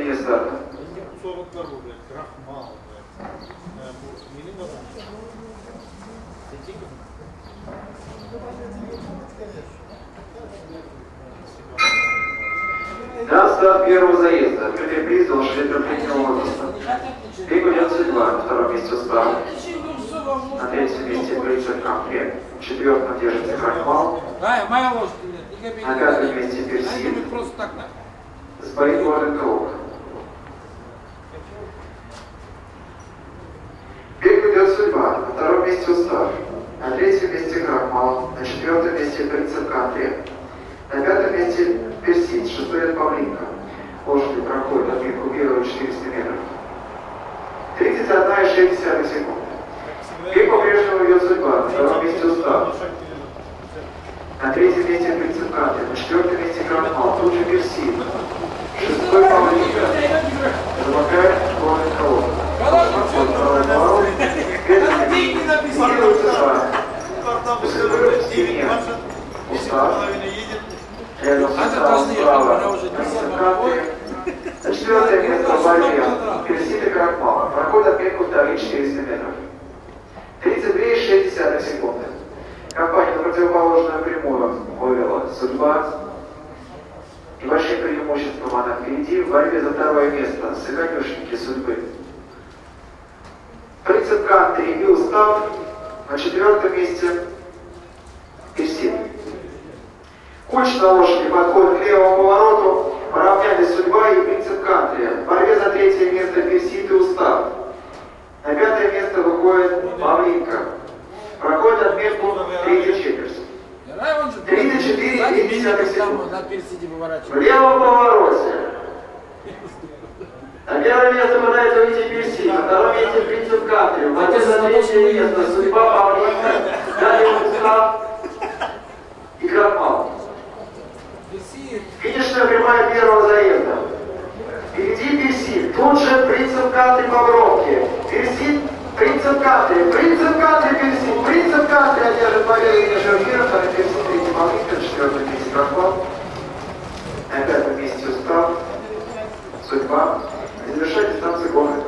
линия старта. На старт первого заезда. Открытый приз для лошадей трехлетнего возраста. Бег идет судьба. На втором месте Устав. На третьем месте Брицель Кампе. В четвертом держится Крахмал. На пятом месте Персид. Сбоит Golden Crook. Бег идет судьба. На втором месте Устав. На третьем месте Крахмал. На четвертом месте Брицель Кампе. На пятом месте Персид, шестой от Павлинка. Лошади проходят отметку первого 400 метров. 31,6 секунды. Бег по-прежнему идет судьба. На втором месте Устав. На третьем месте Принципкаты. На четвертом месте Крахмал. Тут же Персид. Шестой Павлинка. Замыкает Golden Crook. Устав. Рядом с Уставом справа. На четвертое место в борьбе. Персид и Крахмал. Проходит отметку вторые 400 метров. 32,6 секунды. Компания на противоположную прямую вывела судьба. Небольшим преимуществом она впереди в борьбе за второе место. Сыканюшники судьбы. Принцип Кантри и Устав. На четвертом месте Персид. Кучно лошади подходят к левому повороту. Поравнялись судьба и Принцип Кантри. В борьбе за третье место Персид и Устав. На пятое место выходит Павлинка. Проходит отметку третьей четверти. 34,5 секунд. В левом повороте. На первое место пытается выйти Персид. На втором месте Принцип Кантри. В борьбе за третье место судьба Павлинка. Далее Устав и Крахмал. Финишная прямая первого заезда. Впереди Персид. Тут же Принцип Кантри по бровке. Персид, Принцип Кантри. Принцип Кантри, Персид. Принцип Кантри одержит победу и Нижермира. Второй Персид, третий Павлинка. На четвертом месте Крахмал. На пятом месте Устав. Судьба. И завершает дистанцию гонок.